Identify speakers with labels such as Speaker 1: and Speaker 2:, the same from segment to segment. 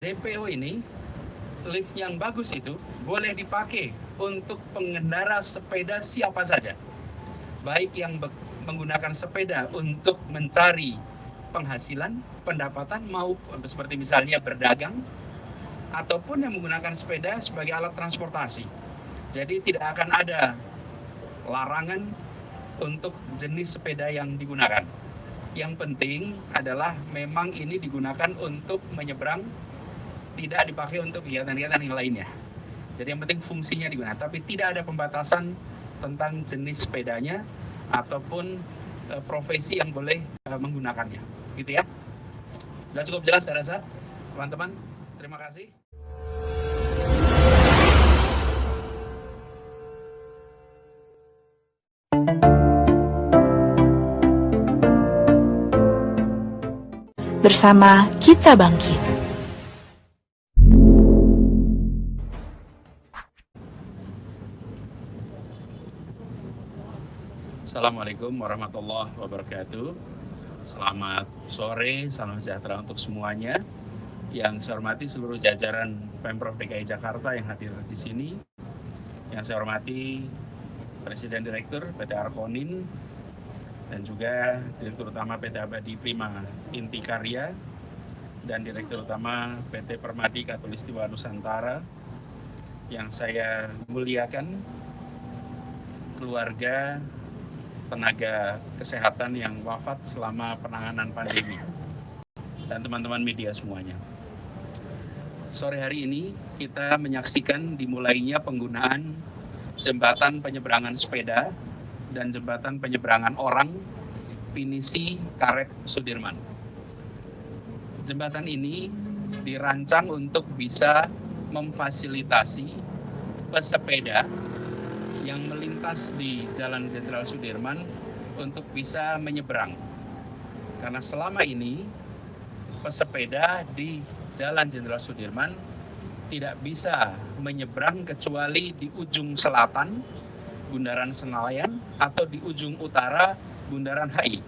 Speaker 1: ZPO ini, lift yang bagus itu boleh dipakai untuk pengendara sepeda siapa saja, baik yang menggunakan sepeda untuk mencari penghasilan, pendapatan, maupun seperti misalnya berdagang, ataupun yang menggunakan sepeda sebagai alat transportasi. Jadi tidak akan ada larangan untuk jenis sepeda yang digunakan. Yang penting adalah memang ini digunakan untuk menyeberang, tidak dipakai untuk kegiatan-kegiatan yang lainnya. Jadi yang penting fungsinya digunakan, tapi tidak ada pembatasan tentang jenis sepedanya ataupun profesi yang boleh menggunakannya. Gitu ya. Sudah cukup jelas saya rasa, teman-teman. Terima kasih.
Speaker 2: Bersama kita bangkit.
Speaker 1: Assalamualaikum warahmatullahi wabarakatuh. Selamat sore, salam sejahtera untuk semuanya. Yang saya hormati seluruh jajaran Pemprov DKI Jakarta yang hadir di sini. Yang saya hormati Presiden Direktur PT Arkonin dan juga Direktur Utama PT Abadi Prima Inti Karya dan Direktur Utama PT Permadi Katulistiwa Nusantara. Yang saya muliakan keluarga tenaga kesehatan yang wafat selama penanganan pandemi dan teman-teman media semuanya. Sore hari ini kita menyaksikan dimulainya penggunaan jembatan penyeberangan sepeda dan jembatan penyeberangan orang Pinisi Karet Sudirman. Jembatan ini dirancang untuk bisa memfasilitasi pesepeda yang melintas di Jalan Jenderal Sudirman untuk bisa menyeberang. Karena selama ini pesepeda di Jalan Jenderal Sudirman tidak bisa menyeberang kecuali di ujung selatan Bundaran Senayan atau di ujung utara Bundaran HI.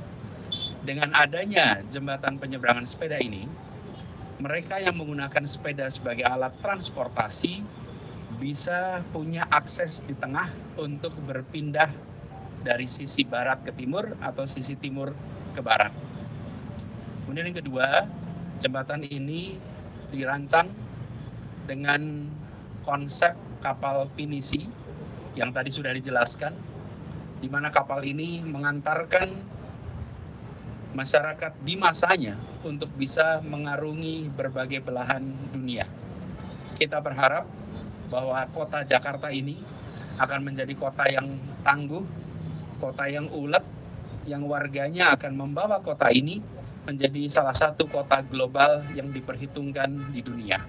Speaker 1: Dengan adanya jembatan penyeberangan sepeda ini, mereka yang menggunakan sepeda sebagai alat transportasi bisa punya akses di tengah untuk berpindah dari sisi barat ke timur atau sisi timur ke barat. Kemudian yang kedua, jembatan ini dirancang dengan konsep kapal pinisi yang tadi sudah dijelaskan, di mana kapal ini mengantarkan masyarakat di masanya untuk bisa mengarungi berbagai belahan dunia. Kita berharap bahwa kota Jakarta ini akan menjadi kota yang tangguh, kota yang ulet, yang warganya akan membawa kota ini menjadi salah satu kota global yang diperhitungkan di dunia.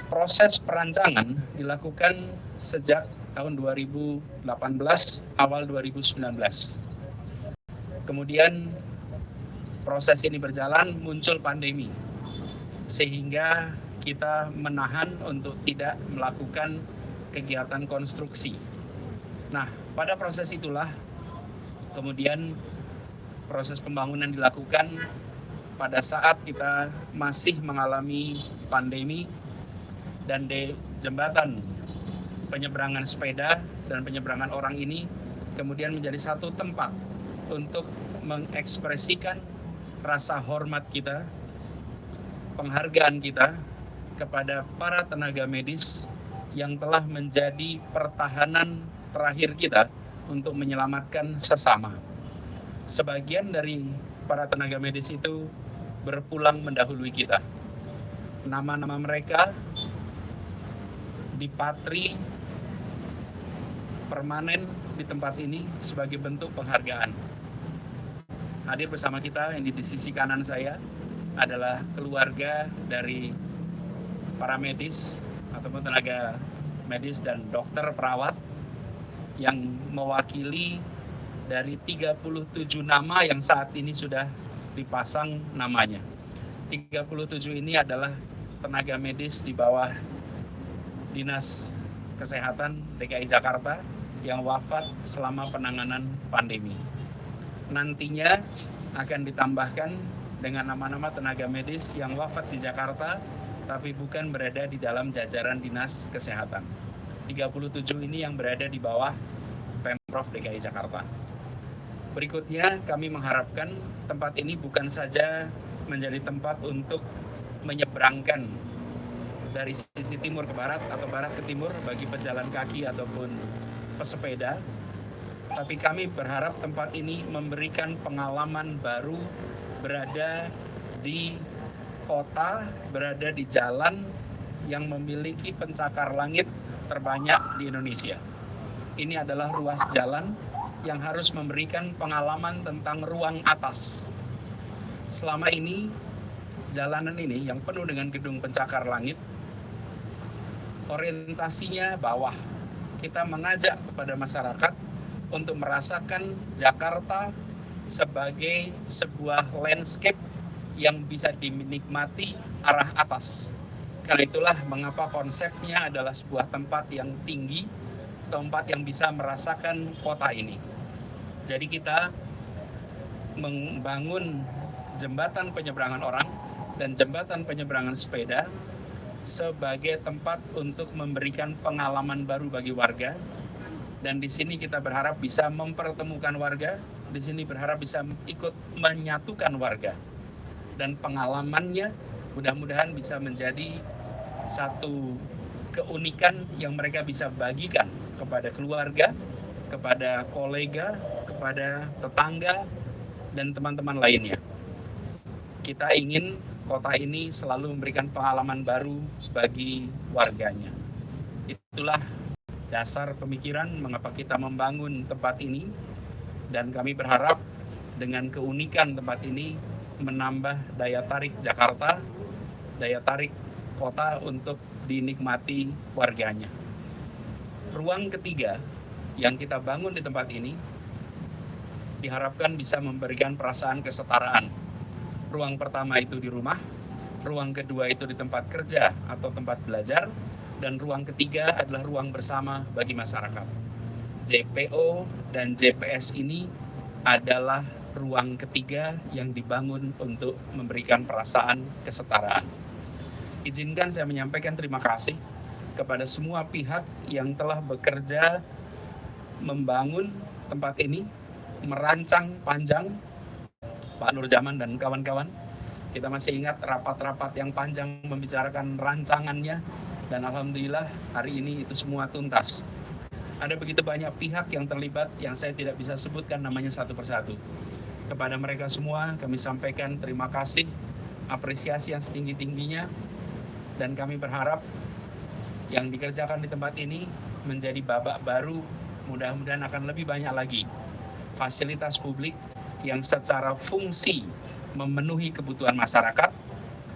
Speaker 1: Proses perancangan dilakukan sejak tahun 2018, awal 2019. Kemudian proses ini berjalan, muncul pandemi, sehingga kita menahan untuk tidak melakukan kegiatan konstruksi. Nah, pada proses itulah kemudian proses pembangunan dilakukan pada saat kita masih mengalami pandemi, dan di jembatan penyeberangan sepeda dan penyeberangan orang ini kemudian menjadi satu tempat untuk mengekspresikan rasa hormat kita, penghargaan kita kepada para tenaga medis yang telah menjadi pertahanan terakhir kita untuk menyelamatkan sesama. Sebagian dari para tenaga medis itu berpulang mendahului kita. Nama-nama mereka dipatri permanen di tempat ini sebagai bentuk penghargaan. Hadir bersama kita yang di sisi kanan saya adalah keluarga dari para medis ataupun tenaga medis dan dokter perawat yang mewakili dari 37 nama yang saat ini sudah dipasang namanya. 37 ini adalah tenaga medis di bawah Dinas Kesehatan DKI Jakarta yang wafat selama penanganan pandemi. Nantinya akan ditambahkan dengan nama-nama tenaga medis yang wafat di Jakarta tapi bukan berada di dalam jajaran dinas kesehatan. 37 ini yang berada di bawah Pemprov DKI Jakarta. Berikutnya, kami mengharapkan tempat ini bukan saja menjadi tempat untuk menyeberangkan dari sisi timur ke barat atau barat ke timur bagi pejalan kaki ataupun pesepeda, tapi kami berharap tempat ini memberikan pengalaman baru berada di kota, berada di jalan yang memiliki pencakar langit terbanyak di Indonesia. Ini adalah ruas jalan yang harus memberikan pengalaman tentang ruang atas. Selama ini, jalanan ini yang penuh dengan gedung pencakar langit, orientasinya bawah. Kita mengajak kepada masyarakat untuk merasakan Jakarta sebagai sebuah landscape yang bisa dinikmati arah atas. Karena itulah mengapa konsepnya adalah sebuah tempat yang tinggi, tempat yang bisa merasakan kota ini. Jadi kita membangun jembatan penyeberangan orang dan jembatan penyeberangan sepeda sebagai tempat untuk memberikan pengalaman baru bagi warga. Dan di sini kita berharap bisa mempertemukan warga, di sini berharap bisa ikut menyatukan warga. Dan pengalamannya mudah-mudahan bisa menjadi satu keunikan yang mereka bisa bagikan kepada keluarga, kepada kolega, kepada tetangga, dan teman-teman lainnya. Kita ingin kota ini selalu memberikan pengalaman baru bagi warganya. Itulah dasar pemikiran mengapa kita membangun tempat ini, dan kami berharap dengan keunikan tempat ini menambah daya tarik Jakarta, daya tarik kota untuk dinikmati warganya. Ruang ketiga yang kita bangun di tempat ini diharapkan bisa memberikan perasaan kesetaraan. Ruang pertama itu di rumah, ruang kedua itu di tempat kerja atau tempat belajar, dan ruang ketiga adalah ruang bersama bagi masyarakat. JPO dan JPS ini adalah ruang ketiga yang dibangun untuk memberikan perasaan kesetaraan. Izinkan saya menyampaikan terima kasih kepada semua pihak yang telah bekerja membangun tempat ini, merancang panjang, Pak Nurjaman dan kawan-kawan. Kita masih ingat rapat-rapat yang panjang membicarakan rancangannya, dan alhamdulillah hari ini itu semua tuntas. Ada begitu banyak pihak yang terlibat yang saya tidak bisa sebutkan namanya satu persatu. Kepada mereka semua kami sampaikan terima kasih, apresiasi yang setinggi-tingginya, dan kami berharap yang dikerjakan di tempat ini menjadi babak baru, mudah-mudahan akan lebih banyak lagi fasilitas publik yang secara fungsi memenuhi kebutuhan masyarakat,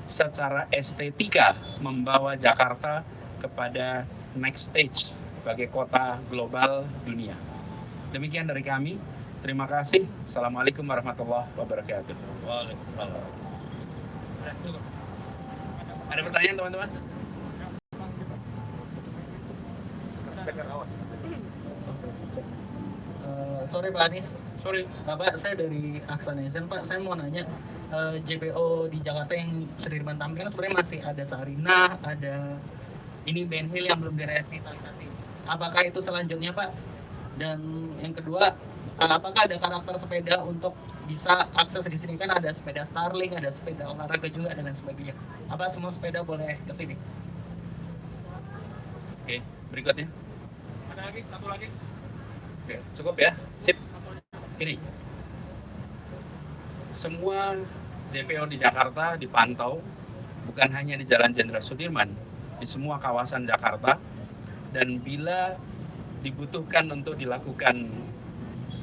Speaker 1: secara estetika membawa Jakarta kepada next stage sebagai kota global dunia. Demikian dari kami. Terima kasih. Assalamualaikum warahmatullahi wabarakatuh. Waalaikumsalam. Ada pertanyaan teman-teman?
Speaker 2: Sore Pak Anies. Sore. Bapak, saya dari Aksa Nation. Pak, saya mau nanya, JPO di Jakarta yang Sudirman Tamrin kan sebenarnya masih ada Sarinah, ada ini Ben Hill yang belum direvitalisasi. Apakah itu selanjutnya Pak? Dan yang kedua, apakah ada karakter sepeda untuk bisa akses di sini? Kan ada sepeda Starling, ada sepeda olahraga juga dan lain sebagainya. Apa semua sepeda boleh ke sini?
Speaker 1: Oke, berikutnya.
Speaker 2: Ada lagi, satu lagi.
Speaker 1: Oke, cukup ya. Sip. Ini. Semua JPO di Jakarta dipantau bukan hanya di Jalan Jenderal Sudirman, di semua kawasan Jakarta, dan bila dibutuhkan untuk dilakukan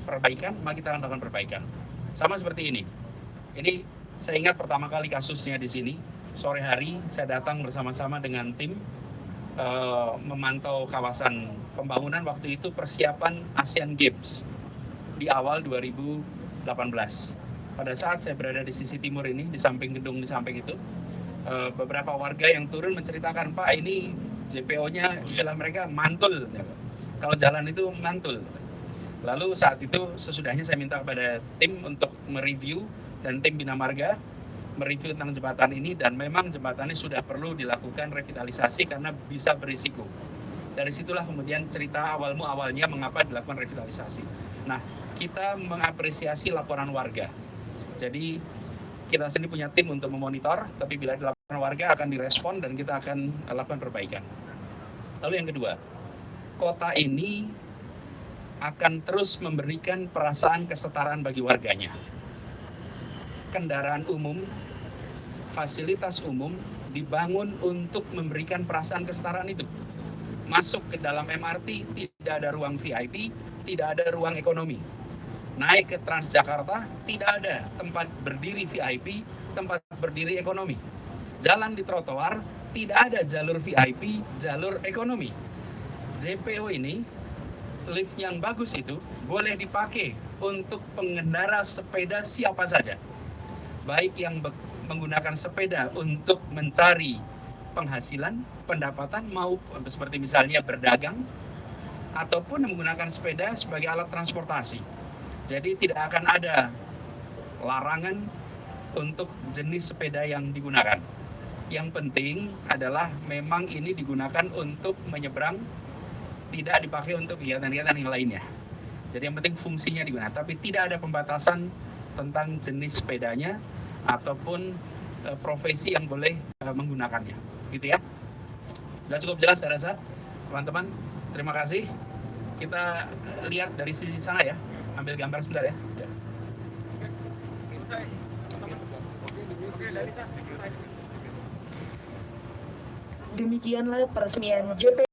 Speaker 1: perbaikan, maka kita akan lakukan perbaikan. Sama seperti ini. Ini saya ingat pertama kali kasusnya di sini, sore hari saya datang bersama-sama dengan tim memantau kawasan pembangunan. Waktu itu persiapan Asian Games di awal 2018. Pada saat saya berada di sisi timur ini, di samping gedung di samping itu, beberapa warga yang turun menceritakan, Pak, ini JPO-nya istilah mereka mantul. Kalau jalan itu mantul. Lalu saat itu sesudahnya saya minta kepada tim untuk mereview, dan tim Bina Marga mereview tentang jembatan ini, dan memang jembatan ini sudah perlu dilakukan revitalisasi karena bisa berisiko. Dari situlah kemudian cerita awalnya mengapa dilakukan revitalisasi. Nah, kita mengapresiasi laporan warga. Jadi kita sendiri punya tim untuk memonitor, tapi bila dilaporkan warga akan direspon dan kita akan lakukan perbaikan. Lalu yang kedua, kota ini akan terus memberikan perasaan kesetaraan bagi warganya. Kendaraan umum, fasilitas umum dibangun untuk memberikan perasaan kesetaraan itu. Masuk ke dalam MRT tidak ada ruang VIP, tidak ada ruang ekonomi. Naik ke Transjakarta tidak ada tempat berdiri VIP, tempat berdiri ekonomi. Jalan di trotoar tidak ada jalur VIP, jalur ekonomi. JPO ini, lift yang bagus itu boleh dipakai untuk pengendara sepeda siapa saja. Baik yang menggunakan sepeda untuk mencari penghasilan, pendapatan, maupun seperti misalnya berdagang, ataupun menggunakan sepeda sebagai alat transportasi. Jadi tidak akan ada larangan untuk jenis sepeda yang digunakan. Yang penting adalah memang ini digunakan untuk menyeberang, tidak dipakai untuk kegiatan-kegiatan yang lainnya. Jadi yang penting fungsinya digunakan, tapi tidak ada pembatasan tentang jenis sepedanya ataupun profesi yang boleh menggunakannya. Gitu ya. Sudah cukup jelas saya rasa, teman-teman. Terima kasih. Kita lihat dari sisi sana ya. Ambil gambar sebentar ya.
Speaker 3: Demikianlah peresmian JP